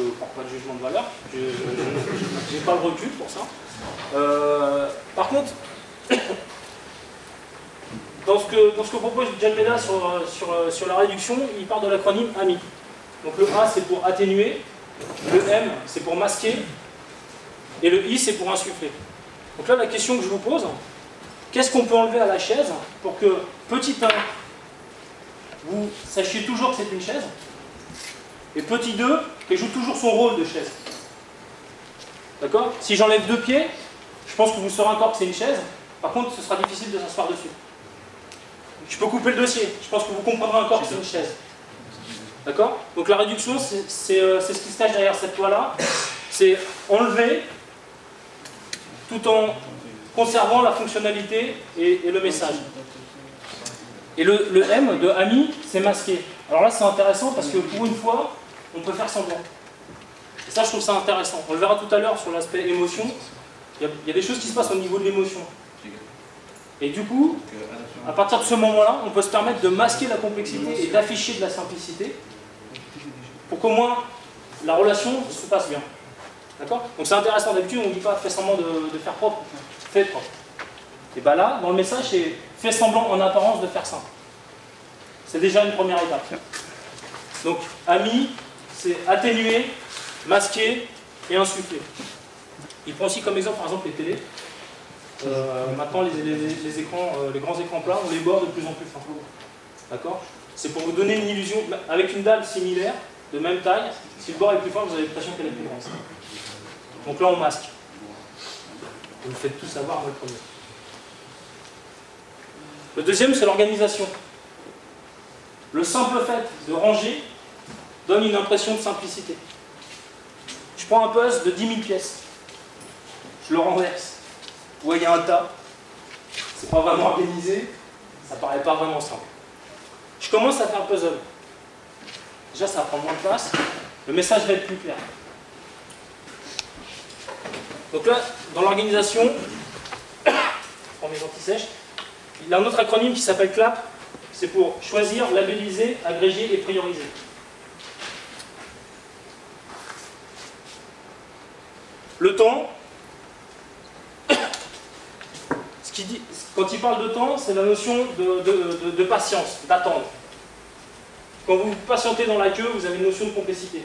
ne porte pas de jugement de valeur, je n'ai pas le recul pour ça. Par contre, dans ce que propose John Meda sur la réduction, il part de l'acronyme AMI. Donc le A c'est pour atténuer, le M c'est pour masquer, et le I c'est pour insuffler. Donc là la question que je vous pose, qu'est-ce qu'on peut enlever à la chaise pour que petit 1, vous sachiez toujours que c'est une chaise, et petit 2, qu'elle joue toujours son rôle de chaise. D'accord? Si j'enlève 2 pieds, je pense que vous saurez encore que c'est une chaise, par contre ce sera difficile de s'asseoir dessus. Je peux couper le dossier, je pense que vous comprendrez encore que c'est une chaise. D'accord? Donc la réduction, c'est ce qui se cache derrière cette loi-là. C'est enlever tout en conservant la fonctionnalité et le message. Et le M de AMI, c'est masquer. Alors là, c'est intéressant parce que pour une fois, on peut faire semblant. Et ça, je trouve ça intéressant. On le verra tout à l'heure sur l'aspect émotion. Il y a des choses qui se passent au niveau de l'émotion. Et du coup, à partir de ce moment-là, on peut se permettre de masquer la complexité et d'afficher de la simplicité pour qu'au moins la relation se passe bien. D'accord? Donc c'est intéressant, d'habitude on ne dit pas fais semblant de faire propre, fais propre. Et bien là, dans le message, c'est fais semblant en apparence de faire simple. C'est déjà une première étape. Donc AMI, c'est atténuer, masquer et insuffler. Il prend aussi comme exemple par exemple les télés. Maintenant les écrans, les grands écrans plats, on les bord de plus en plus fins. D'accord? C'est pour vous donner une illusion, avec une dalle similaire, de même taille, si le bord est plus fin, vous avez l'impression qu'elle est plus grande. Donc là on masque. Vous me faites tout savoir, moi le premier. Le deuxième, c'est l'organisation. Le simple fait de ranger donne une impression de simplicité. Je prends un puzzle de 10 000 pièces. Je le renverse. Vous voyez un tas. C'est pas vraiment organisé. Ça paraît pas vraiment simple. Je commence à faire le puzzle. Déjà, ça va prendre moins de place. Le message va être plus clair. Donc là, dans l'organisation, je prends mes anti-sèches. Il y a un autre acronyme qui s'appelle CLAP. C'est pour choisir, labelliser, agréger et prioriser. Le temps, quand il parle de temps, c'est la notion de patience, d'attendre. Quand vous patientez dans la queue, vous avez une notion de complexité.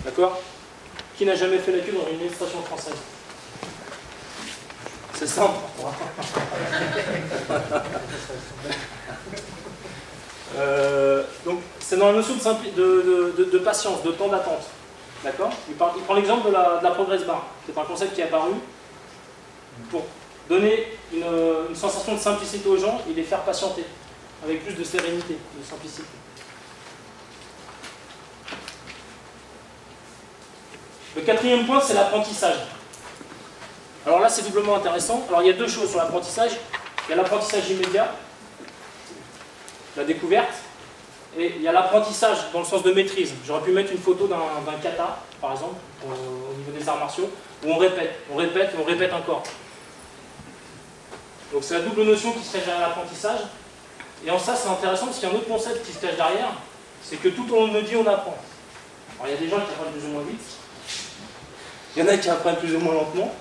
D'accord? Qui n'a jamais fait la queue dans une administration française? C'est simple. Donc, c'est dans la notion de patience, de temps d'attente. D'accord? Il prend l'exemple de la progress bar, qui est un concept qui est apparu pour donner une sensation de simplicité aux gens et les faire patienter, avec plus de sérénité, de simplicité. Le quatrième point, c'est l'apprentissage. Alors là, c'est doublement intéressant. Alors il y a deux choses sur l'apprentissage. Il y a l'apprentissage immédiat, la découverte, et il y a l'apprentissage dans le sens de maîtrise. J'aurais pu mettre une photo d'un kata, par exemple, au niveau des arts martiaux, où on répète, on répète et on répète encore. Donc c'est la double notion qui se cache derrière l'apprentissage. Et en ça, c'est intéressant parce qu'il y a un autre concept qui se cache derrière, c'est que tout au long de notre vie, on apprend. Alors il y a des gens qui apprennent plus ou moins vite, il y en a qui apprennent plus ou moins lentement,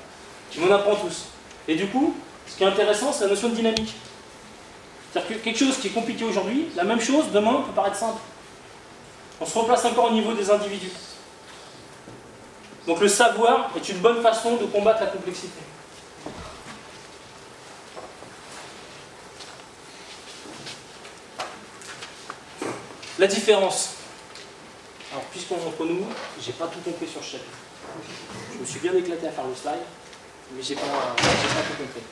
mais on apprend tous. Et du coup, ce qui est intéressant, c'est la notion de dynamique. C'est-à-dire que quelque chose qui est compliqué aujourd'hui, la même chose, demain, peut paraître simple. On se replace encore au niveau des individus. Donc le savoir est une bonne façon de combattre la complexité. La différence. Alors, puisqu'on est entre nous, j'ai pas tout compris sur ce chapitre. Je me suis bien éclaté à faire le slide, mais j'ai pas tout compris.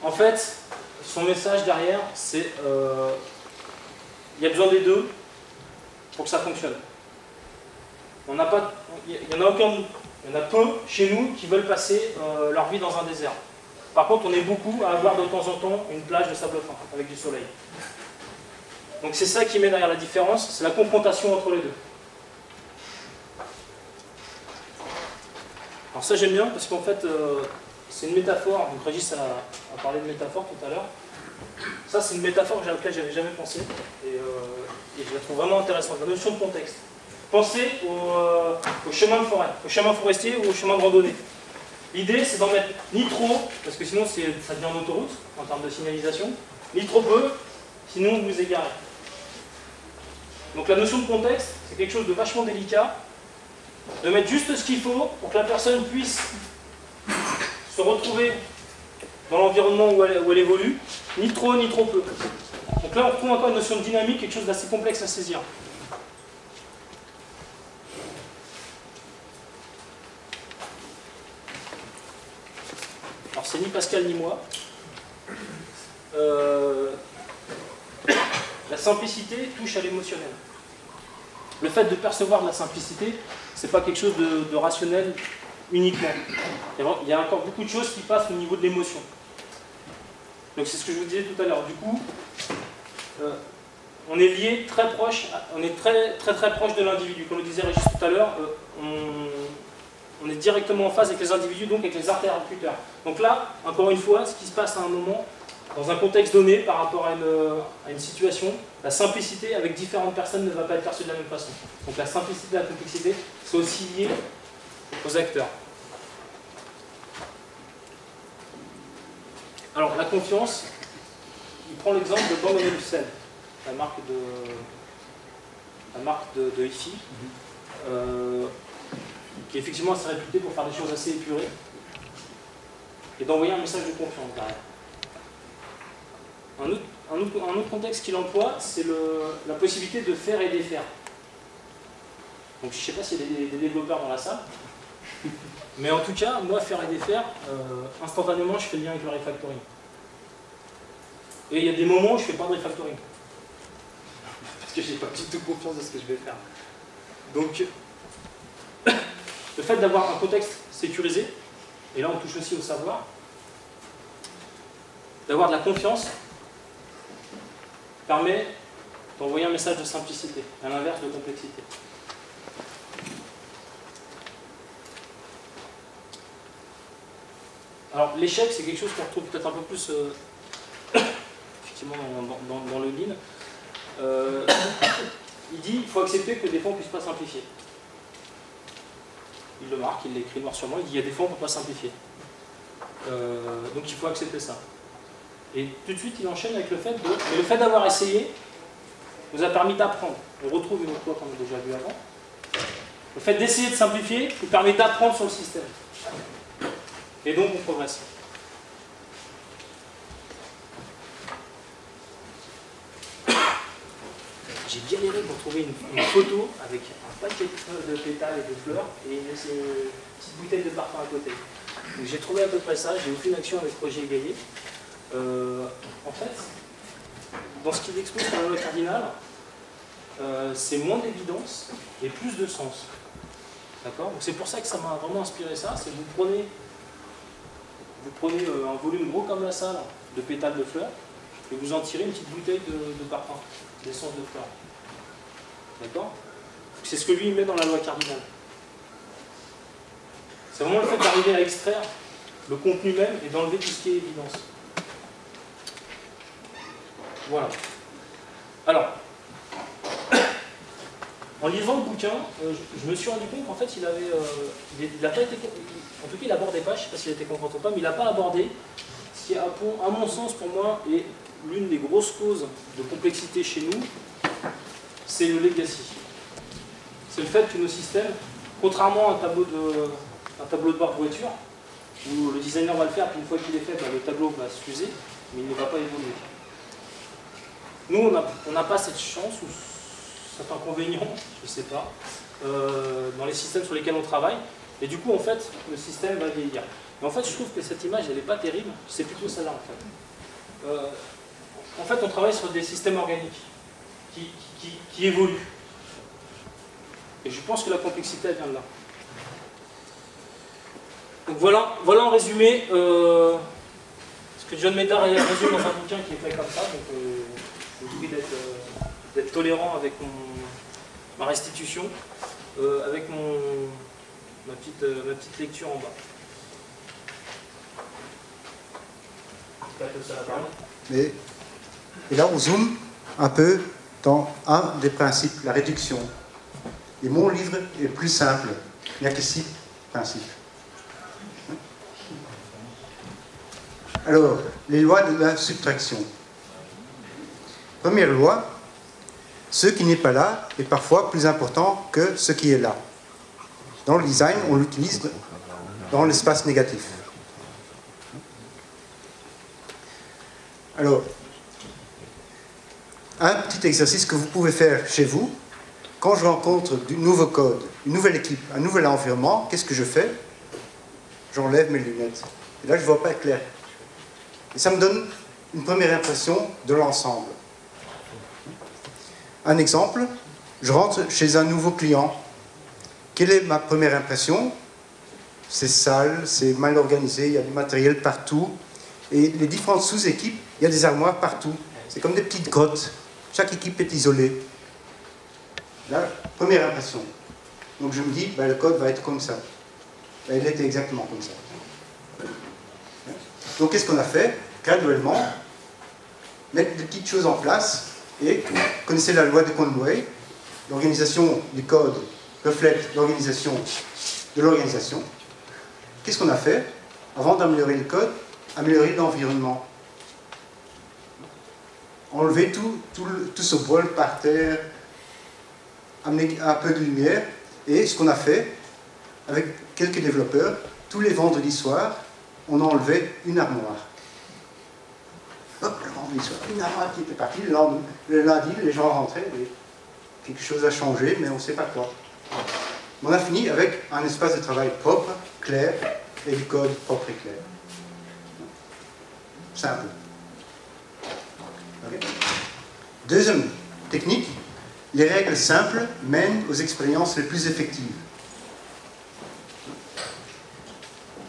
En fait, son message derrière, c'est il y a besoin des deux pour que ça fonctionne. Il y en a peu chez nous qui veulent passer leur vie dans un désert. Par contre, on est beaucoup à avoir de temps en temps une plage de sable fin avec du soleil. Donc c'est ça qui met derrière la différence, c'est la confrontation entre les deux. Alors ça j'aime bien parce qu'en fait c'est une métaphore, donc Régis a parlé de métaphore tout à l'heure. Ça c'est une métaphore à laquelle j'avais jamais pensé et je la trouve vraiment intéressante, la notion de contexte. Pensez au chemin de forêt, au chemin forestier ou au chemin de randonnée. L'idée, c'est d'en mettre ni trop, parce que sinon ça devient une autoroute en termes de signalisation, ni trop peu, sinon vous vous égarez. Donc la notion de contexte, c'est quelque chose de vachement délicat, de mettre juste ce qu'il faut pour que la personne puisse se retrouver dans l'environnement où elle évolue, ni trop peu. Donc là, on retrouve encore une notion de dynamique, quelque chose d'assez complexe à saisir. Alors c'est ni Pascal ni moi. La simplicité touche à l'émotionnel. Le fait de percevoir de la simplicité, c'est pas quelque chose de rationnel uniquement. Il y a encore beaucoup de choses qui passent au niveau de l'émotion. Donc c'est ce que je vous disais tout à l'heure. Du coup, on est lié très proche, on est très proche de l'individu. Comme le disait Régis tout à l'heure, on est directement en phase avec les individus, donc avec les interlocuteurs. Donc là, encore une fois, ce qui se passe à un moment, dans un contexte donné, par rapport à une situation, la simplicité avec différentes personnes ne va pas être perçue de la même façon. Donc la simplicité et la complexité sont aussi liées aux acteurs. Alors la confiance, il prend l'exemple de Bang & Olufsen, la marque de hi-fi, qui effectivement s'est réputée pour faire des choses assez épurées et d'envoyer un message de confiance derrière. Un autre contexte qu'il emploie, c'est la possibilité de faire et défaire. Donc je ne sais pas s'il y a des développeurs dans la salle, mais en tout cas, moi, faire et défaire, instantanément, je fais le lien avec le refactoring. Et il y a des moments où je ne fais pas de refactoring. Parce que je n'ai pas du tout confiance de ce que je vais faire. Donc, le fait d'avoir un contexte sécurisé, et là on touche aussi au savoir, d'avoir de la confiance, permet d'envoyer un message de simplicité, à l'inverse de complexité. Alors l'échec, c'est quelque chose qu'on retrouve peut-être un peu plus effectivement dans le lean. Il dit qu'il faut accepter que des fois on ne puisse pas simplifier. Il le marque, il l'écrit noir sur blanc, il dit qu'il y a des fois on ne peut pas simplifier. Donc il faut accepter ça. Et tout de suite il enchaîne avec le fait d'avoir essayé nous a permis d'apprendre. On retrouve une autre fois qu'on a déjà vu avant. Le fait d'essayer de simplifier nous permet d'apprendre sur le système. Et donc on progresse. J'ai galéré pour trouver une photo avec un paquet de pétales et de fleurs et une petite bouteille de parfum à côté. J'ai trouvé à peu près ça, j'ai fait une action avec Roger Gaillet. En fait, dans ce qu'il expose sur la loi cardinale, c'est moins d'évidence et plus de sens. D'accord ? Donc c'est pour ça que ça m'a vraiment inspiré ça, c'est que vous prenez un volume gros comme la salle de pétales de fleurs et vous en tirez une petite bouteille de parfum, d'essence de fleurs. D'accord ? C'est ce que lui il met dans la loi cardinale. C'est vraiment le fait d'arriver à extraire le contenu même et d'enlever tout ce qui est évidence. Voilà. Alors, en lisant le bouquin, je me suis rendu compte qu'en fait, il n'a pas été... En tout cas, il abordait pas, je ne sais pas s'il a été content ou pas, mais il n'a pas abordé ce qui, à mon sens, pour moi, est l'une des grosses causes de complexité chez nous, c'est le legacy. C'est le fait que nos systèmes, contrairement à un tableau de bord de voiture, où le designer va le faire, puis une fois qu'il est fait, le tableau va s'user, mais il ne va pas évoluer. Nous, on n'a pas cette chance, ou cet inconvénient, je ne sais pas, dans les systèmes sur lesquels on travaille, et du coup, en fait, le système va vieillir. Et en fait, je trouve que cette image, elle n'est pas terrible, c'est plutôt celle-là, en fait. En fait, on travaille sur des systèmes organiques qui évoluent. Et je pense que la complexité, elle vient de là. Donc voilà en résumé ce que John Médard résume dans un bouquin qui est fait comme ça. Donc je vous prie d'être tolérant avec ma restitution, avec ma petite lecture en bas. Et là, on zoome un peu dans un des principes, la réduction. Et mon livre est plus simple. Il n'y a que 6 principes. Alors, les lois de la subtraction. Première loi, ce qui n'est pas là est parfois plus important que ce qui est là. Dans le design, on l'utilise dans l'espace négatif. Alors, un petit exercice que vous pouvez faire chez vous, quand je rencontre du nouveau code, une nouvelle équipe, un nouvel environnement, qu'est-ce que je fais? J'enlève mes lunettes. Et là, je ne vois pas clair. Et ça me donne une première impression de l'ensemble. Un exemple, je rentre chez un nouveau client. Quelle est ma première impression? C'est sale, c'est mal organisé, il y a du matériel partout. Et les différentes sous-équipes, il y a des armoires partout. C'est comme des petites grottes. Chaque équipe est isolée. Là, première impression. Donc je me dis, ben, le code va être comme ça. Ben, il était exactement comme ça. Donc qu'est-ce qu'on a fait? Graduellement, mettre des petites choses en place. Et vous connaissez la loi de Conway. L'organisation du code reflète l'organisation de l'organisation. Qu'est-ce qu'on a fait? Avant d'améliorer le code, améliorer l'environnement. Enlever tout ce bol par terre, amener un peu de lumière. Et ce qu'on a fait, avec quelques développeurs, tous les vendredis soirs, on enlevait une armoire. Hop, le vendredi soir, une armoire qui était partie. Le lundi, les gens rentraient et quelque chose a changé, mais on ne sait pas quoi. On a fini avec un espace de travail propre, clair, et du code propre et clair. Simple. Okay. Deuxième technique, les règles simples mènent aux expériences les plus effectives.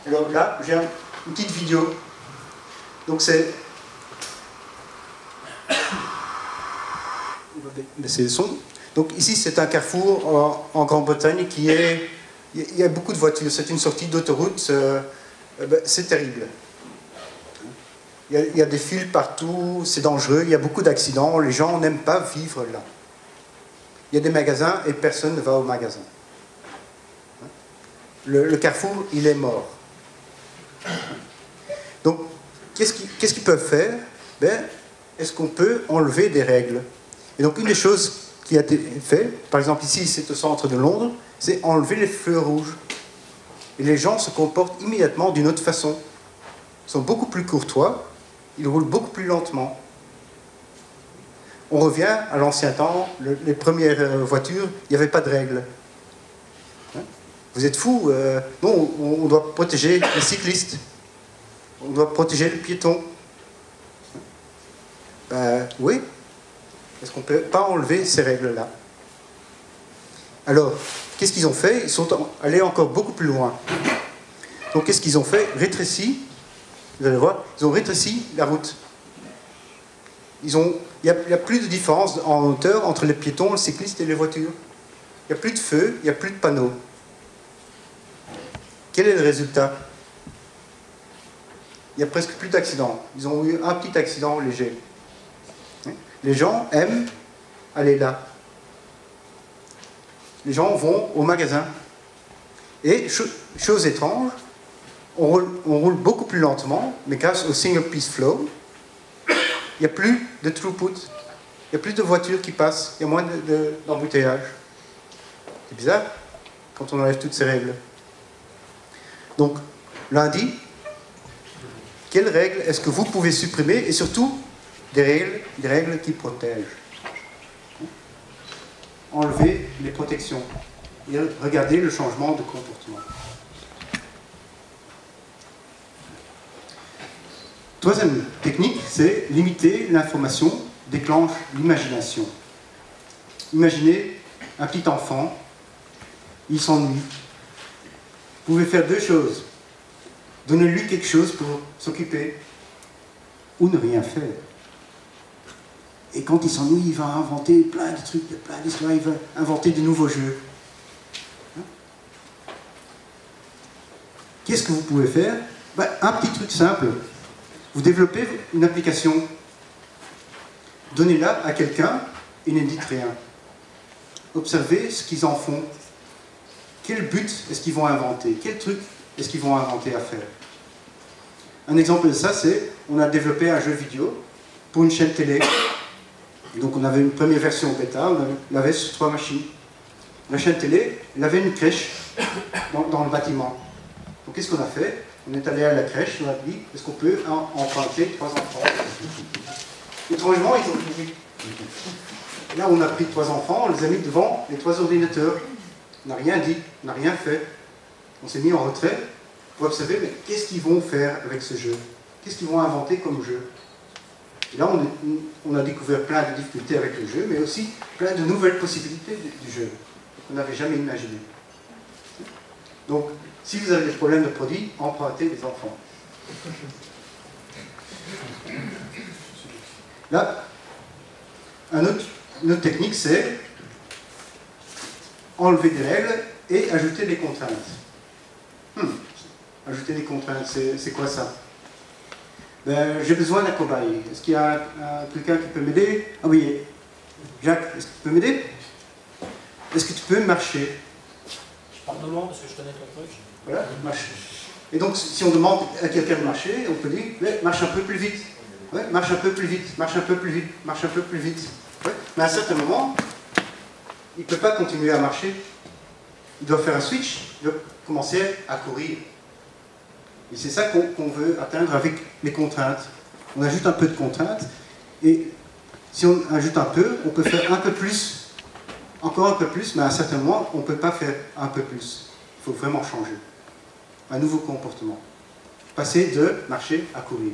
Alors là, j'ai une petite vidéo. Donc c'est... On va baisser le son. Donc ici, c'est un carrefour en Grande-Bretagne qui est... Il y a beaucoup de voitures, c'est une sortie d'autoroute, c'est terrible. Il y a des fils partout, c'est dangereux, il y a beaucoup d'accidents, les gens n'aiment pas vivre là. Il y a des magasins et personne ne va au magasin. Le carrefour, il est mort. Donc, qu'est-ce qu'ils peuvent faire? Ben, est-ce qu'on peut enlever des règles? Et donc, une des choses qui a été faite, par exemple ici, c'est au centre de Londres, c'est enlever les feux rouges. Et les gens se comportent immédiatement d'une autre façon. Ils sont beaucoup plus courtois, ils roulent beaucoup plus lentement. On revient à l'ancien temps, les premières voitures, il n'y avait pas de règles. Hein? Vous êtes fous? Non, on doit protéger les cyclistes. On doit protéger le piéton. Oui. Est-ce qu'on ne peut pas enlever ces règles-là? Alors, qu'est-ce qu'ils ont fait? Ils sont allés encore beaucoup plus loin. Donc, qu'est-ce qu'ils ont fait? Rétréci, vous allez voir, ils ont rétréci la route. Il n'y a plus de différence en hauteur entre les piétons, les cyclistes et les voitures. Il n'y a plus de feu, il n'y a plus de panneaux. Quel est le résultat? Il n'y a presque plus d'accidents. Ils ont eu un petit accident léger. Les gens aiment aller là. Les gens vont au magasin. Et, chose étrange, on roule beaucoup plus lentement, mais grâce au single piece flow, il n'y a plus de throughput. Il n'y a plus de voitures qui passent. Il y a moins d'embouteillage. C'est bizarre quand on enlève toutes ces règles. Donc, lundi, quelles règles est-ce que vous pouvez supprimer? Et surtout, des règles qui protègent. Enlever les protections. Et regardez le changement de comportement. Troisième technique, c'est limiter l'information déclenche l'imagination. Imaginez un petit enfant, il s'ennuie. Vous pouvez faire deux choses. Donnez-lui quelque chose pour s'occuper ou ne rien faire. Et quand il s'ennuie, il va inventer plein de trucs, plein d'histoires, il va inventer de nouveaux jeux. Qu'est-ce que vous pouvez faire? Un petit truc simple. Vous développez une application. Donnez-la à quelqu'un et ne dites rien. observer ce qu'ils en font. Quel but est-ce qu'ils vont inventer? Quel truc est-ce qu'ils vont inventer à faire? Un exemple de ça, c'est on a développé un jeu vidéo pour une chaîne télé. Donc on avait une première version bêta, on l'avait sur 3 machines. La chaîne télé, elle avait une crèche dans le bâtiment. Donc qu'est-ce qu'on a fait? On est allé à la crèche, on a dit, est-ce qu'on peut emprunter 3 enfants? Étrangement, ils ont dit. Là, on a pris 3 enfants, on les a mis devant les 3 ordinateurs. On n'a rien dit, on n'a rien fait. On s'est mis en retrait pour observer, mais qu'est-ce qu'ils vont faire avec ce jeu? Qu'est-ce qu'ils vont inventer comme jeu? Et là, on a découvert plein de difficultés avec le jeu, mais aussi plein de nouvelles possibilités du jeu qu'on n'avait jamais imaginées. Donc, si vous avez des problèmes de produits, empruntez des enfants. Là, une autre technique, c'est enlever des règles et ajouter des contraintes. Ajouter des contraintes, c'est quoi ça? Ben, j'ai besoin d'un cobaye. Est-ce qu'il y a quelqu'un qui peut m'aider? Ah oui, Jacques, est-ce que tu peux m'aider? Est-ce que tu peux marcher? Je pars de loin parce que je connais ton truc. Voilà, marche. Et donc, si on demande à quelqu'un de marcher, on peut dire, ouais, marche un peu plus vite. Ouais, marche un peu plus vite, marche un peu plus vite, marche un peu plus vite. Ouais. Mais à un certain moment, il ne peut pas continuer à marcher. Il doit faire un switch, il doit commencer à courir. Et c'est ça qu'on veut atteindre avec les contraintes. On ajoute un peu de contraintes, et si on ajoute un peu, on peut faire un peu plus, encore un peu plus, mais à un certain moment, on ne peut pas faire un peu plus. Il faut vraiment changer. Un nouveau comportement. Passer de marcher à courir.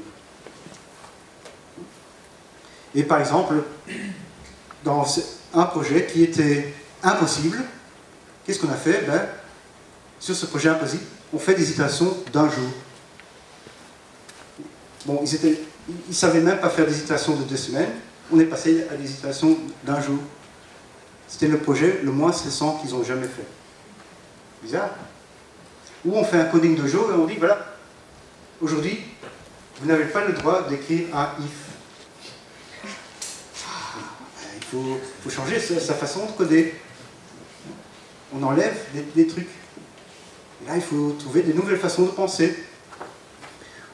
Et par exemple, dans un projet qui était impossible, qu'est-ce qu'on a fait? Ben, sur ce projet impossible, on fait des itérations d'un jour. Bon, ils ne savaient même pas faire des itérations de 2 semaines. On est passé à des itérations d'un jour. C'était le projet le moins stressant qu'ils ont jamais fait. Bizarre. Ou on fait un coding de jour et on dit, voilà, aujourd'hui, vous n'avez pas le droit d'écrire un if. Il faut changer sa façon de coder. On enlève des trucs. Et là, il faut trouver des nouvelles façons de penser.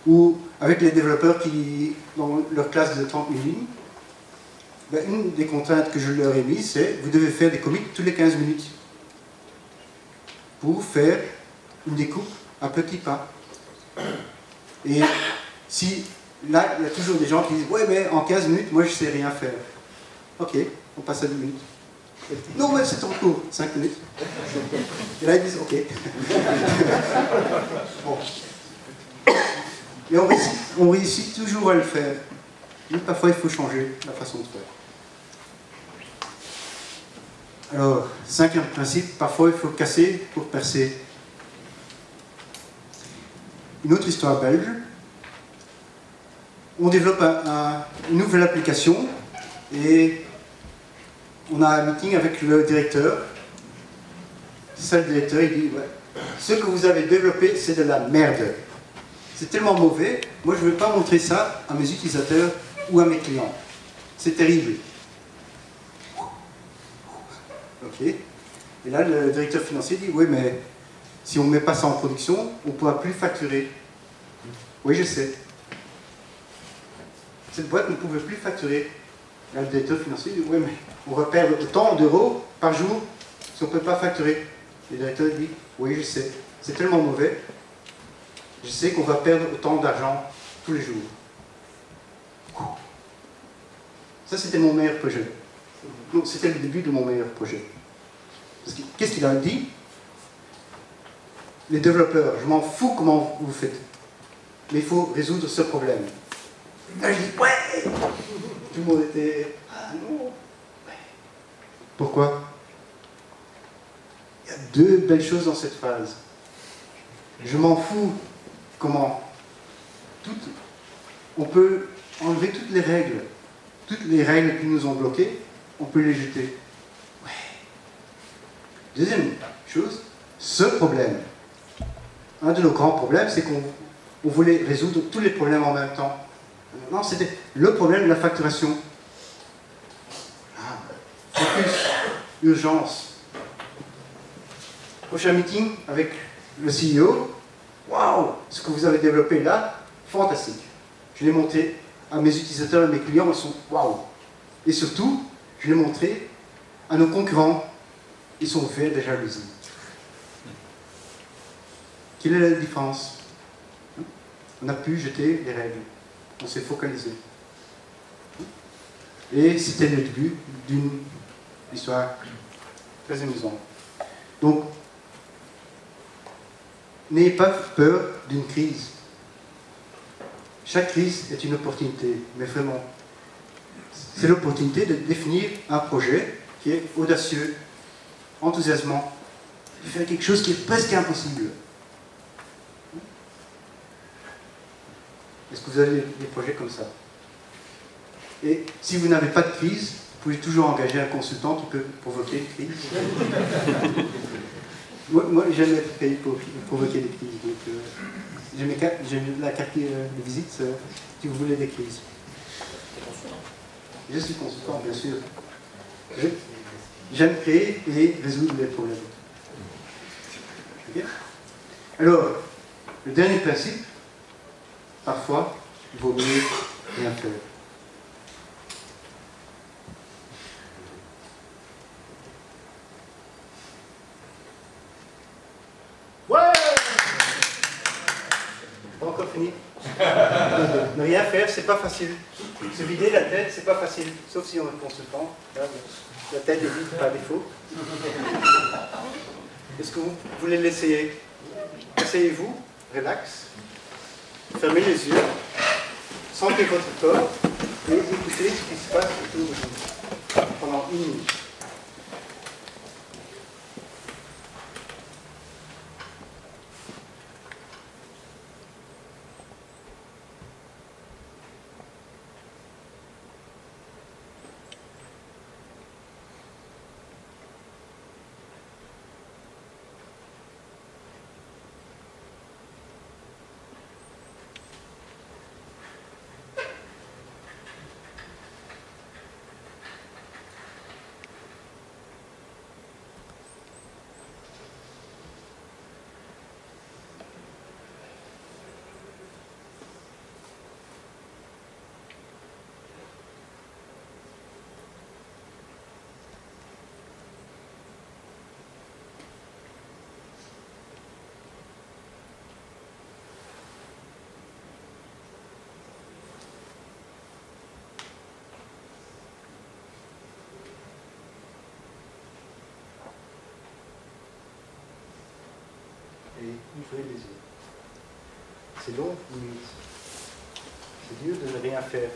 Ou avec les développeurs qui, dans leur classe de 30 000 lignes, ben, une des contraintes que je leur ai mises, c'est vous devez faire des commits tous les 15 minutes pour faire une découpe à petits pas. Et si là, il y a toujours des gens qui disent ouais, mais en 15 minutes, moi je sais rien faire. Ok, on passe à 10 minutes. Non, mais c'est trop court, 5 minutes. Et là, ils disent ok. Bon. Et on réussit toujours à le faire. Mais parfois, il faut changer la façon de faire. Alors, 5e principe, parfois il faut casser pour percer. Une autre histoire belge. On développe une nouvelle application et on a un meeting avec le directeur. C'est ça le directeur, il dit ouais, ce que vous avez développé, c'est de la merde. C'est tellement mauvais, moi je ne veux pas montrer ça à mes utilisateurs ou à mes clients. C'est terrible. Ok. Et là, le directeur financier dit, oui, mais si on ne met pas ça en production, on ne pourra plus facturer. Oui, je sais. Cette boîte ne pouvait plus facturer. Là, le directeur financier dit, oui, mais on va perdre autant d'euros par jour si on ne peut pas facturer. Le directeur dit, oui, je sais. C'est tellement mauvais. Je sais qu'on va perdre autant d'argent tous les jours. Ça, c'était mon meilleur projet. Donc, c'était le début de mon meilleur projet. Qu'est-ce qu'il a dit? Les développeurs, je m'en fous comment vous faites, mais il faut résoudre ce problème. Là, je dis, ouais! Tout le monde était, ah non! Ouais. Pourquoi? Il y a 2 belles choses dans cette phrase. Je m'en fous comment. On peut enlever toutes les règles qui nous ont bloqués, on peut les jeter. Ouais. Deuxième chose, ce problème. Un de nos grands problèmes, c'est qu'on voulait résoudre tous les problèmes en même temps. Non, c'était le problème de la facturation. Ah, focus. urgence. Prochain meeting avec le CEO. Waouh, ce que vous avez développé là, fantastique. Je l'ai montré à mes utilisateurs et mes clients, ils sont waouh. Et surtout, je l'ai montré à nos concurrents, ils sont faits de jalousie. Quelle est la différence? On a pu jeter les règles, on s'est focalisé. Et c'était le début d'une histoire très amusante. Donc, n'ayez pas peur d'une crise. Chaque crise est une opportunité, mais vraiment, c'est l'opportunité de définir un projet qui est audacieux, enthousiasmant, de faire quelque chose qui est presque impossible. Est-ce que vous avez des projets comme ça? Et si vous n'avez pas de crise, vous pouvez toujours engager un consultant qui peut provoquer une crise. moi j'aime être payé pour provoquer des crises. Donc, j'ai la carte de visite si vous voulez des crises. Je suis consultant, bien sûr. J'aime créer et résoudre les problèmes. Okay? Alors, le dernier principe, parfois, il vaut mieux rien faire. Ouais! Pas encore fini. Ne rien faire, c'est pas facile. Se vider la tête, c'est pas facile. Sauf si on est consultant. Là, la tête est vide par défaut. Est-ce que vous voulez l'essayer? Asseyez-vous, relax. Fermez les yeux. Sentez votre corps et écoutez ce qui se passe autour de vous pendant 1 minute. Et ouvrez les yeux. C'est long, limite. C'est dur de ne rien faire.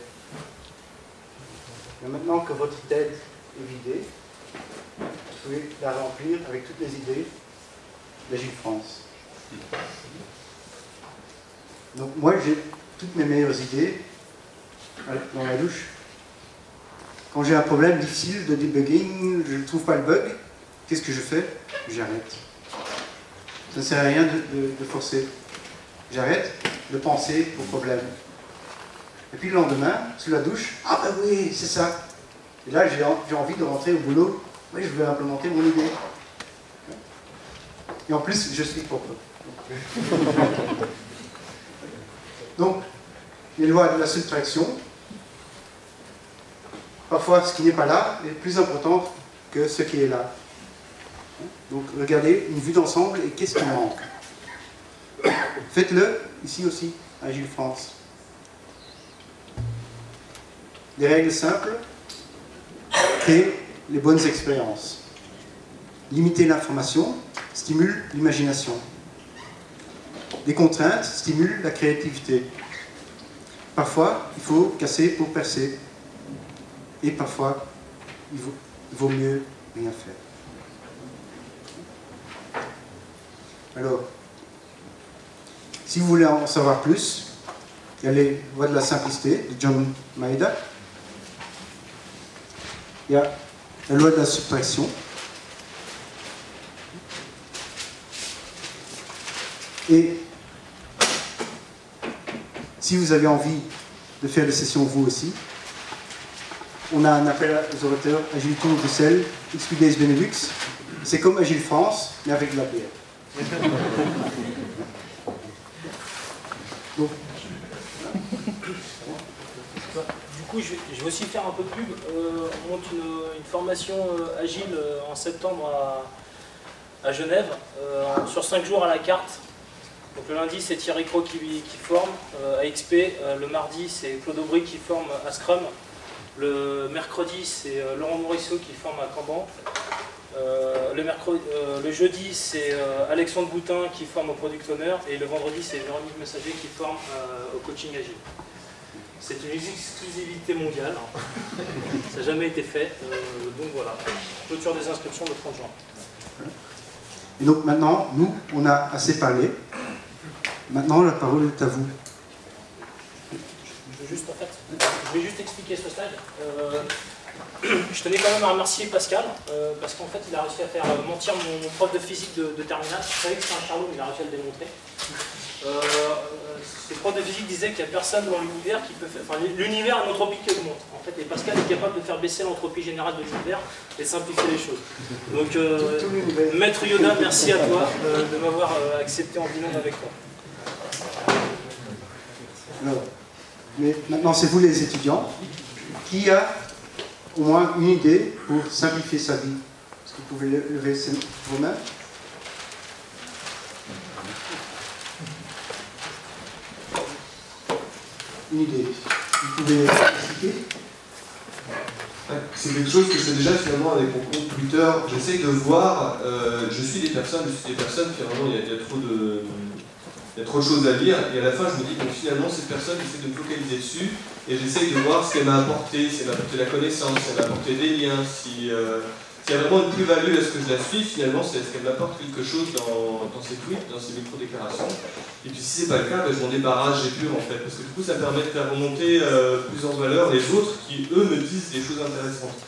Mais maintenant que votre tête est vidée, vous pouvez la remplir avec toutes les idées d'Agile France. Donc moi, j'ai toutes mes meilleures idées dans la douche. Quand j'ai un problème difficile de debugging, je ne trouve pas le bug, qu'est-ce que je fais? J'arrête. Ça ne sert à rien de forcer. J'arrête de penser au problème. Et puis le lendemain, sous la douche, ah ben oui, c'est ça. Et là, j'ai envie de rentrer au boulot. Oui, je veux implémenter mon idée. Et en plus, je suis propre. Donc, les lois de la subtraction, parfois ce qui n'est pas là est plus important que ce qui est là. Donc regardez une vue d'ensemble et qu'est-ce qui manque. Faites-le ici aussi, à Agile France. Des règles simples, créer les bonnes expériences. Limiter l'information stimule l'imagination. Des contraintes stimulent la créativité. Parfois, il faut casser pour percer. Et parfois, il vaut mieux rien faire. Alors, si vous voulez en savoir plus, il y a les lois de la simplicité de John Maeda. Il y a la loi de la subtraction. Et si vous avez envie de faire des sessions vous aussi, on a un appel aux orateurs Agile Tour Bruxelles, XP Days Benelux. C'est comme Agile France, mais avec de la bière. Donc, du coup, je vais aussi faire un peu de pub. On monte une formation Agile en septembre à Genève, sur 5 jours à la carte. Donc le lundi, c'est Thierry Cros qui forme à XP. Le mardi, c'est Claude Aubry qui forme à Scrum. Le mercredi, c'est Laurent Morisseau qui forme à Kanban. Le jeudi, c'est Alexandre Boutin qui forme au Product Owner. Et le vendredi, c'est Véronique Messager qui forme au Coaching Agile. C'est une exclusivité mondiale. Ça n'a jamais été fait. Donc voilà, clôture des inscriptions le 30 juin. et donc maintenant, nous, on a assez parlé. Maintenant, la parole est à vous. Je vais juste expliquer ce slide. Je tenais quand même à remercier Pascal, parce qu'en fait, il a réussi à faire mentir mon prof de physique de terminale. Je savais que c'était un charlot, mais il a réussi à le démontrer. Ce prof de physique disait qu'il n'y a personne dans l'univers qui peut faire... Enfin, l'univers a une entropie qui augmente. En fait, et Pascal est capable de faire baisser l'entropie générale de l'univers et de simplifier les choses. Donc, Maître Yoda, merci à toi de m'avoir accepté en binôme avec toi. Alors, mais maintenant, c'est vous les étudiants. Qui a au moins une idée pour simplifier sa vie? Est-ce que vous pouvez lever vos mains? Une idée. Vous pouvez expliquer? C'est quelque chose que je fais déjà finalement avec mon compte Twitter. J'essaye de voir, je suis des personnes, finalement il y a trop de... Il y a trop de choses à lire, et à la fin je me dis que finalement cette personne essaie de me focaliser dessus, et j'essaye de voir ce qu'elle m'a apporté, si elle m'a apporté la connaissance, si elle m'a apporté des liens, s'il y a vraiment une plus-value à ce que je la suis, finalement c'est est-ce qu'elle m'apporte quelque chose dans ses tweets, dans ses micro-déclarations. Et puis si c'est pas le cas, je m'en débarrasse, j'ai plus en fait, parce que du coup ça me permet de faire remonter plus en valeur les autres qui eux me disent des choses intéressantes.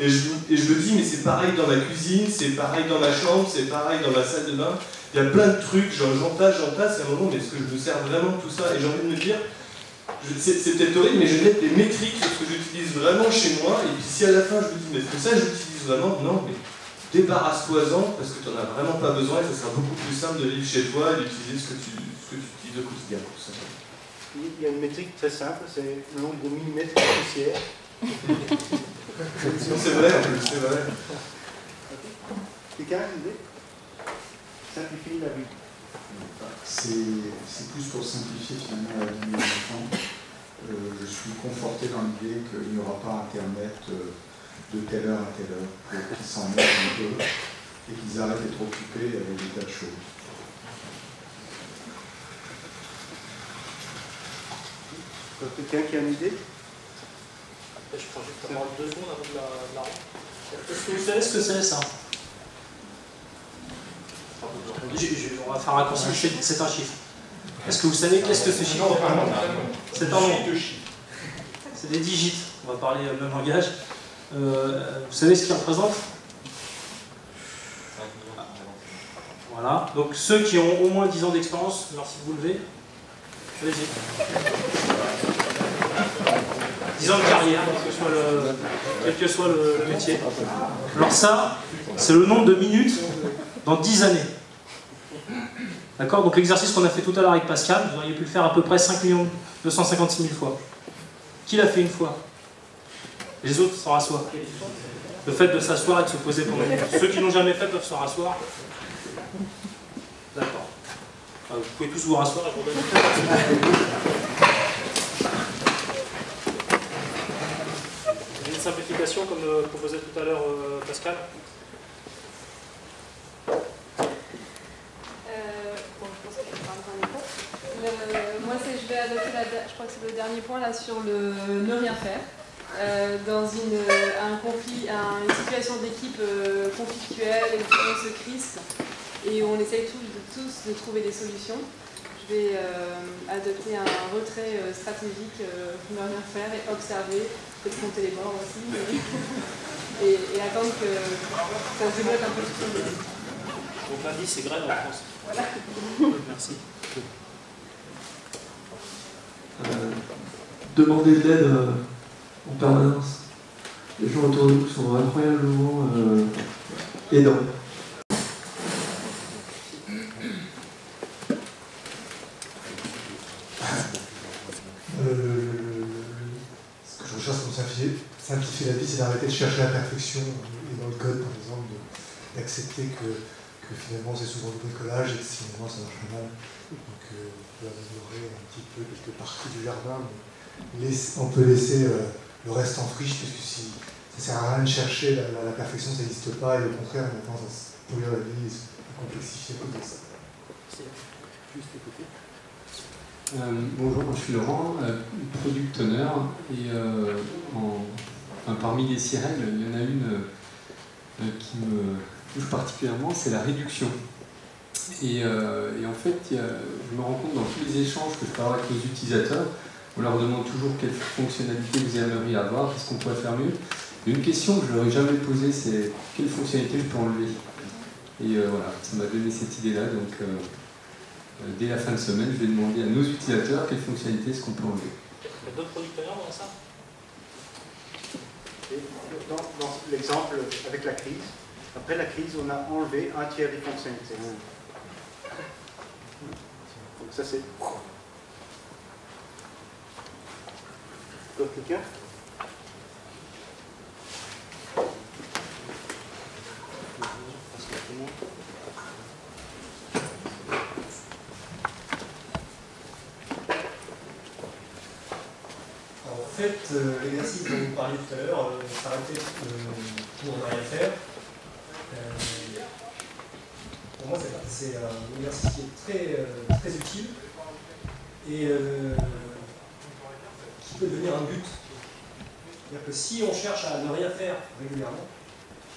Et je me dis, mais c'est pareil dans ma cuisine, c'est pareil dans ma chambre, c'est pareil dans ma salle de bain. Il y a plein de trucs, j'entasse, et à un moment, mais est-ce que je me sers vraiment de tout ça? Et j'ai envie de me dire, c'est peut-être horrible, mais je mets des métriques sur ce que j'utilise vraiment chez moi, et puis si à la fin je me dis, mais est-ce que ça j'utilise vraiment? Non, mais débarrasse-toi-en, parce que tu n'en as vraiment pas besoin, et ça sera beaucoup plus simple de vivre chez toi et d'utiliser ce que tu utilises au quotidien. Il y a une métrique très simple, c'est le nombre de millimètres de poussière. C'est vrai, en plus, c'est vrai. Quelqu'un a une idée? Simplifier la vie. C'est plus pour simplifier finalement la vie des enfants. Je suis conforté dans l'idée qu'il n'y aura pas Internet de telle heure à telle heure, pour qu'ils s'en mettent un peu et qu'ils arrêtent d'être occupés avec des tas de choses. Quelqu'un qui a une idée? Je prends juste 2 secondes avant de la rendre. Est-ce que vous savez ce que c'est ça? On va faire un raccourci, c'est un chiffre. Est-ce que vous savez qu'est-ce que ce chiffre représente? C'est un nombre. C'est des digits, on va parler le même langage. Vous savez ce qu'il représente? Voilà, donc ceux qui ont au moins 10 ans d'expérience, merci de vous lever. Allez-y. 10 ans de carrière, quel que soit le métier. Alors ça, c'est le nombre de minutes dans 10 années. D'accord? Donc l'exercice qu'on a fait tout à l'heure avec Pascal, vous auriez pu le faire à peu près 5 256 000 fois. Qui l'a fait une fois? Les autres s'en rassoient. Le fait de s'asseoir et de se poser pendant une minute. Ceux qui n'ont jamais fait peuvent se rasseoir. D'accord. Vous pouvez tous vous rasseoir et je vous donne une simplification comme proposait tout à l'heure Pascal. Moi, je vais adopter, je crois que c'est le dernier point là sur le ne rien faire. Dans un conflit, une situation d'équipe conflictuelle où tout le monde se crispe et où on essaye tous de trouver des solutions, je vais adopter un retrait stratégique, ne rien faire et observer, peut-être compter les morts aussi, et attendre que ça se débloque un peu tout seul. Donc lundi, c'est grève en France. Voilà. Merci. Demander de l'aide en permanence. Les gens autour de nous sont incroyablement aidants. Ce que je recherche pour simplifier la vie, c'est d'arrêter de chercher la perfection, et dans le code par exemple, d'accepter que finalement c'est souvent du bricolage et que finalement ça marche mal. Donc on peut améliorer un petit peu quelques parties du jardin, mais on peut laisser le reste en friche, parce que si ça sert à rien de chercher la perfection, ça n'existe pas, et au contraire, maintenant ça pollue la vie, ça complexifier à cause de ça. Bonjour, moi je suis Laurent, product owner, et parmi les 6 règles, il y en a une qui me touche particulièrement, c'est la réduction. Et en fait, je me rends compte dans tous les échanges que je peux avoir avec nos utilisateurs, on leur demande toujours quelle fonctionnalité vous aimeriez avoir, qu'est-ce qu'on pourrait faire mieux. Et une question que je ne leur ai jamais posée, c'est quelle fonctionnalité je peux enlever. Et voilà, ça m'a donné cette idée-là. Donc, dès la fin de semaine, je vais demander à nos utilisateurs quelle fonctionnalité est-ce qu'on peut enlever. Il y a d'autres producteurs dans ça? Dans l'exemple avec la crise, après la crise, on a enlevé 1/3 des fonctionnalités. Donc ça c'est... D'autres quelqu'un? En fait, l'exercice dont vous parliez tout à l'heure, s'arrêter pour ne rien faire, pour moi c'est un exercice qui est très utile et qui peut devenir un but. C'est-à-dire que si on cherche à ne rien faire régulièrement,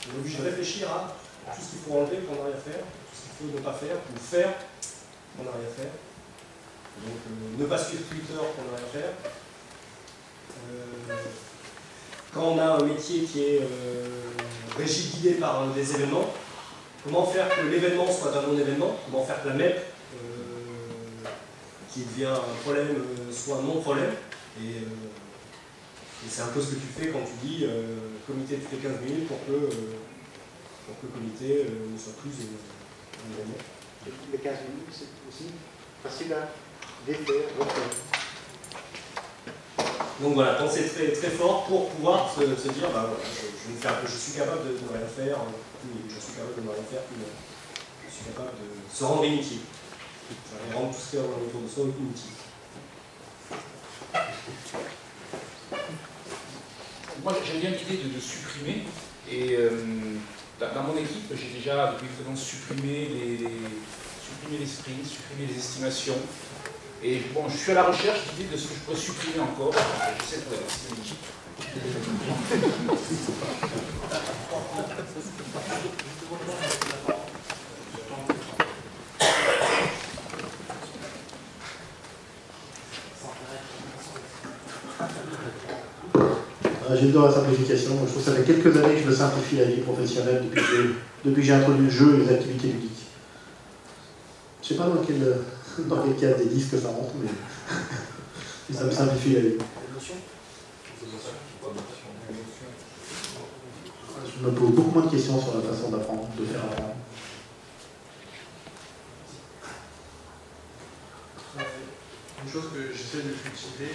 on est obligé de réfléchir à tout ce qu'il faut enlever pour ne rien faire, tout ce qu'il faut ne pas faire, ou faire pour ne rien faire. Donc ne pas suivre Twitter pour ne rien faire. Quand on a un métier qui est régi, guidé par des événements, comment faire que l'événement soit un non-événement, comment faire que la MEP qui devient un problème soit un non-problème, et c'est un peu ce que tu fais quand tu dis comité toutes les 15 minutes pour que le comité ne soit plus un événement. Les 15 minutes, c'est aussi facile à défaire, refaire. Donc voilà, penser très, très fort pour pouvoir se dire bah, voilà, je suis capable de ne rien faire, je suis capable de ne rien faire, je suis capable de se rendre inutile. Et rendre tout ce qui est autour de soi inutile. Moi j'aime bien l'idée de supprimer, et dans mon équipe j'ai déjà depuis maintenant supprimé les sprints, supprimé les estimations. Et bon, je suis à la recherche d'idées de ce que je pourrais supprimer encore. J'essaie de trouver une équipe. J'adore la simplification. Je trouve que ça fait quelques années que je me simplifie la vie professionnelle depuis que j'ai introduit le jeu et les activités ludiques. Je ne sais pas dans quel cas des disques ça rentre, mais ça me simplifie la vie. Je me pose beaucoup moins de questions sur la façon d'apprendre, de faire apprendre. Une chose que j'essaie de cultiver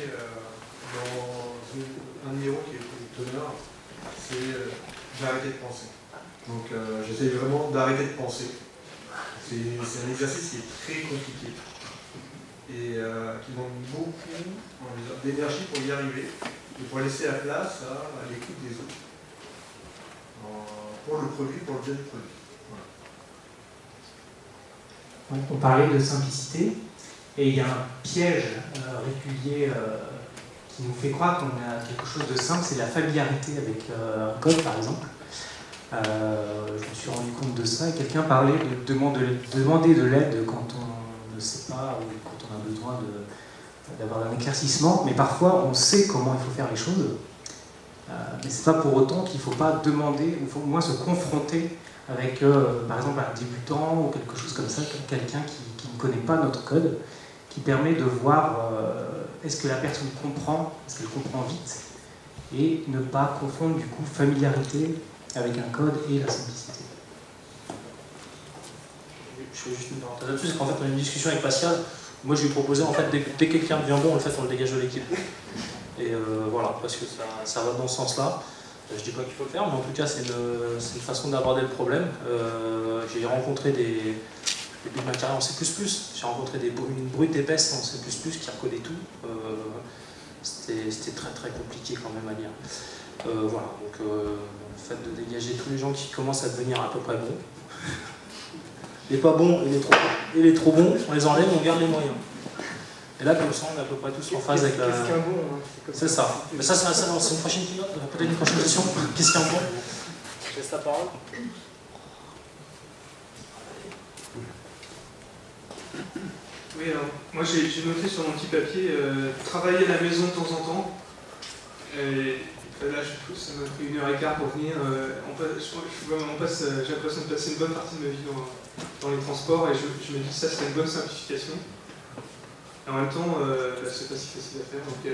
dans un numéro qui est product owner, c'est d'arrêter de penser. Donc j'essaie vraiment d'arrêter de penser. C'est un exercice qui est très compliqué et qui demande beaucoup d'énergie pour y arriver et pour laisser la place à l'écoute des autres. Pour le produit, pour le bien du produit. Voilà. On parlait de simplicité et il y a un piège régulier qui nous fait croire qu'on a quelque chose de simple, c'est la familiarité avec un code par exemple. Je me suis rendu compte de ça et quelqu'un parlait de demander de l'aide quand on ne sait pas ou quand on a besoin d'avoir un éclaircissement, mais parfois on sait comment il faut faire les choses, mais c'est pas pour autant qu'il ne faut pas demander, il faut au moins se confronter avec par exemple un débutant ou quelque chose comme ça, quelqu'un qui ne connaît pas notre code, qui permet de voir est-ce que la personne comprend, est-ce qu'elle comprend vite, et ne pas confondre du coup familiarité avec un code et la simplicité. Je fais juste une parenthèse là-dessus, c'est qu'en fait on a une discussion avec Pascal. Moi je lui proposais en fait dès que quelqu'un devient bon, en fait on le dégage de l'équipe. Et voilà, parce que ça va dans ce sens-là. Je dis pas qu'il faut le faire, mais en tout cas c'est une façon d'aborder le problème. J'ai rencontré début de ma carrière en C++, j'ai rencontré une brute épaisse en C++ qui recodait tout. C'était très très compliqué quand même à lire. Voilà, donc le fait de dégager tous les gens qui commencent à devenir à peu près bons. Les pas bons et les trop bons, on les enlève, on garde les moyens. Et là, comme ça, on est à peu près tous en phase avec la... Qu'est-ce qu'un bon, hein, c'est ça. Mais ça, c'est une prochaine keynote, peut-être une prochaine session. Qu'est-ce qu'un bon? Je laisse la parole. Oui, alors, moi j'ai noté sur mon petit papier travailler à la maison de temps en temps. Et là, ça m'a pris 1h15 pour venir. J'ai l'impression de passer une bonne partie de ma vie dans les transports et je me dis que ça, c'est une bonne simplification. Et en même temps, c'est pas si facile à faire. Donc,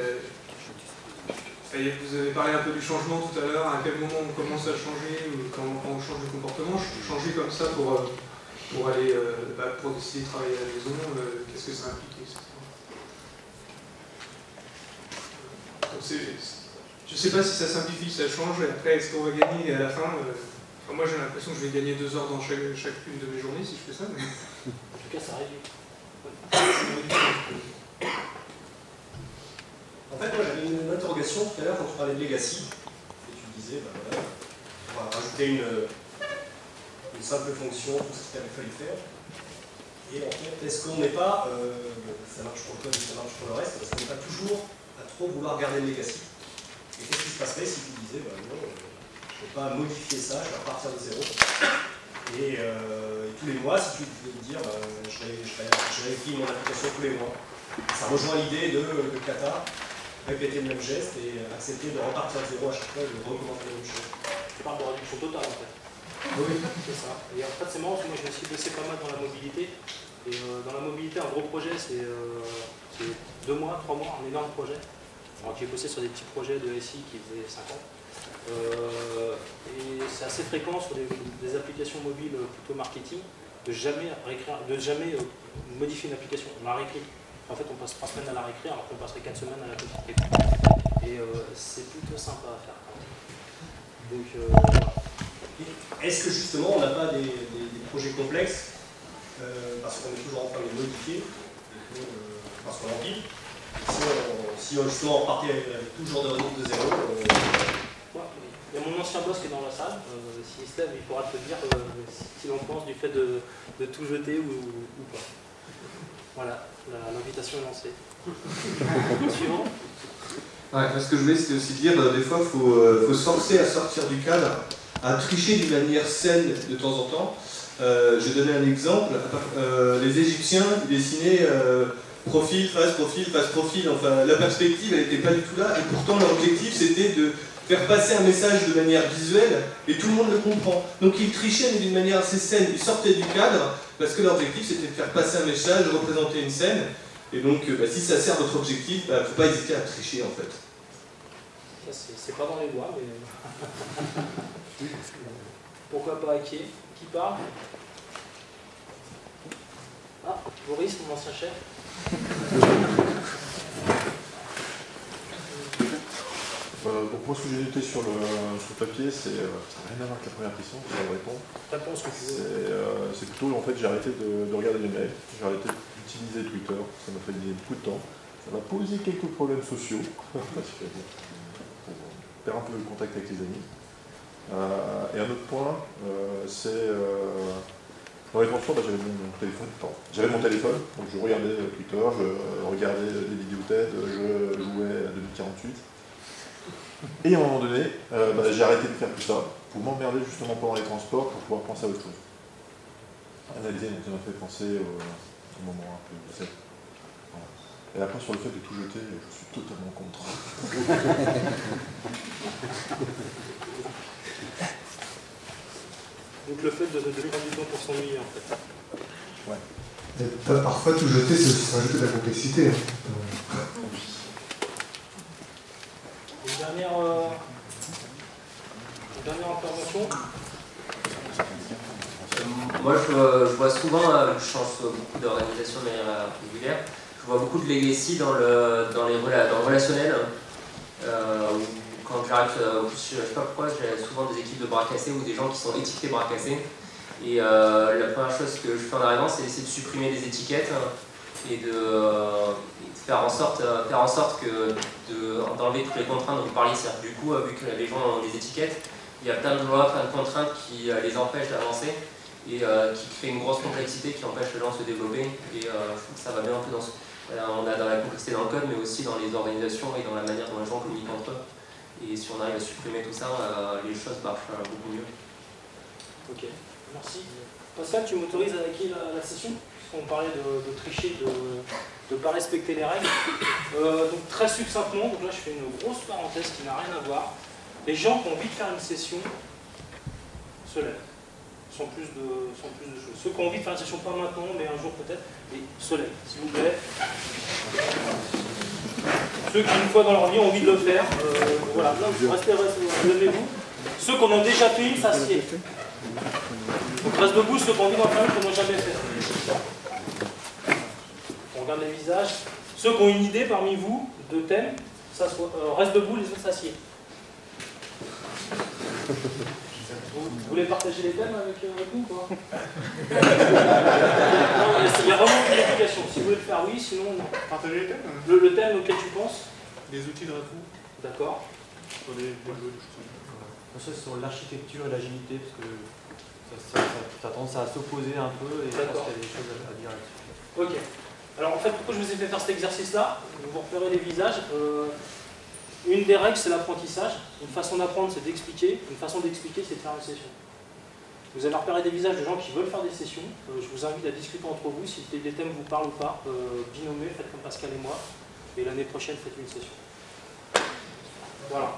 vous avez parlé un peu du changement tout à l'heure, à quel moment on commence à changer, ou quand on change de comportement. Changer comme ça pour aller pour décider de travailler à la maison, qu'est-ce que ça implique, etc. Donc je ne sais pas si ça simplifie, ça change, et après est-ce qu'on va gagner à la fin moi j'ai l'impression que je vais gagner 2 heures dans chacune de mes journées si je fais ça. Mais... En tout cas, ça réduit. En fait, moi j'avais une interrogation tout à l'heure quand tu parlais de legacy, et tu disais, voilà, on va rajouter une simple fonction, tout ce qu'il avait fallu faire. Et en fait, est-ce qu'on n'est pas, ça marche pour le code et ça marche pour le reste, parce qu'on n'est pas toujours à trop vouloir garder le legacy. Et qu'est-ce qui se passerait si tu disais, non, je ne peux pas modifier ça, je vais repartir de zéro. Et tous les mois, si tu veux me dire, je vérifie mon application tous les mois. Ça rejoint l'idée de kata, répéter le même geste et accepter de repartir de zéro à chaque fois et de recommencer la même chose. Tu parles de réduction totale en fait. Oui, c'est ça. Et en fait, c'est marrant parce que moi je me suis bossé pas mal dans la mobilité. Et dans la mobilité, un gros projet, c'est 2 mois, 3 mois, un énorme projet. Alors j'ai bossé sur des petits projets de SI qui faisaient 5 ans. Et c'est assez fréquent sur des applications mobiles plutôt marketing de jamais modifier une application. On la réécrit. En fait, on passe 3 semaines à la réécrire alors qu'on passerait 4 semaines à la modifier. Et c'est plutôt sympa à faire quand même. Donc voilà. Est-ce que justement on n'a pas des projets complexes parce qu'on est toujours en train de les modifier, parce qu'on empile. Si justement on partait avec toujours de retour de zéro. Il y a mon ancien boss qui est dans la salle, s'il se lève, il pourra te dire ce qu'il en pense du fait de tout jeter ou pas. Voilà, l'invitation est lancée. Suivant. Ouais, ce que je voulais, c'était aussi dire, des fois, il faut se forcer à sortir du cadre, à tricher d'une manière saine de temps en temps. Je vais donner un exemple. Les Égyptiens, ils dessinaient profil, face, profil. Enfin, la perspective, elle n'était pas du tout là. Et pourtant, leur objectif, c'était de faire passer un message de manière visuelle, et tout le monde le comprend. Donc ils trichaient, mais d'une manière assez saine. Ils sortaient du cadre, parce que leur objectif, c'était de faire passer un message, de représenter une scène. Et donc, si ça sert votre objectif, il ne faut pas hésiter à tricher, en fait. C'est pas dans les lois, mais... Pourquoi pas hacker? Qui parle? Ah, Boris, mon ancien chef. Donc moi, ce que j'ai noté sur le papier, ça n'a rien à voir avec la première question, je vais répondre. Réponse que tu veux. C'est plutôt, en fait, j'ai arrêté de regarder les mails, j'ai arrêté d'utiliser Twitter, ça m'a fait gagner beaucoup de temps. Ça m'a posé quelques problèmes sociaux, parce que on perd un peu le contact avec les amis. Et un autre point, c'est dans les transports, j'avais mon téléphone tout le temps. J'avais mon téléphone, donc je regardais Twitter, je regardais des vidéos TED, je jouais à 2048. Et à un moment donné, j'ai arrêté de faire tout ça pour m'emmerder justement pendant les transports pour pouvoir penser à autre chose. Analyser, donc ça m'a fait penser au moment un peu de cette. Voilà. Et après, sur le fait de tout jeter, je suis totalement contre. Donc le fait de prendre du temps pour s'ennuyer en fait. Ouais. Et parfois tout jeter, c'est aussi rajouter de la complexité. Une dernière dernière intervention. Moi, je vois souvent, je change beaucoup d'organisation de manière régulière, je vois beaucoup de legacy dans le relationnel. Quand j'arrive, je sais pas pourquoi, j'ai souvent des équipes de bras cassés ou des gens qui sont étiquetés bras cassés. Et la première chose que je fais en arrivant, c'est d'essayer de supprimer les étiquettes et de faire en sorte d'enlever toutes les contraintes dont vous parliez. Du coup, vu que les gens ont des étiquettes, il y a plein de lois, plein de contraintes qui les empêchent d'avancer et qui créent une grosse complexité qui empêche les gens de se développer. Et je trouve que ça va bien un peu dans on a dans la complexité dans le code, mais aussi dans les organisations et dans la manière dont les gens communiquent entre eux. Et si on arrive à supprimer tout ça, les choses marchent beaucoup mieux. Ok, merci. Pascal, tu m'autorises à hacker la session? On parlait de tricher, de ne pas respecter les règles. Donc très succinctement, donc là je fais une grosse parenthèse qui n'a rien à voir. Les gens qui ont envie de faire une session se lèvent. Sans plus de choses. Ceux qui ont envie de faire une session, pas maintenant, mais un jour peut-être, et se lèvent, s'il vous plaît. Ceux qui, une fois dans leur vie, ont envie de le faire, voilà, restez, levez-vous. Ceux qui en ont déjà fait une, s'assiedent. Donc reste debout, ceux qui ont envie d'en faire une, qui n'en ont jamais fait. On regarde les visages. Ceux qui ont une idée parmi vous de thème, reste debout, les autres s'assiedent. Vous voulez partager les thèmes avec nous, quoi? Non, il y a vraiment une application. Si vous voulez le faire, oui, sinon non. Partager les thèmes? Le thème auquel tu penses? Des outils de réponse. D'accord. Sur les ça, c'est sur l'architecture et l'agilité, parce que ça a tendance à s'opposer un peu, et je pense qu'il y a des choses à dire là-dessus. Ok. Alors en fait, pourquoi je vous ai fait faire cet exercice-là? Vous repérez les visages. Une des règles, c'est l'apprentissage. Une façon d'apprendre, c'est d'expliquer. Une façon d'expliquer, c'est de faire une session. Vous allez repérer des visages de gens qui veulent faire des sessions. Je vous invite à discuter entre vous. Si des thèmes vous parlent ou pas, binomez, faites comme Pascal et moi. Et l'année prochaine, faites une session. Voilà.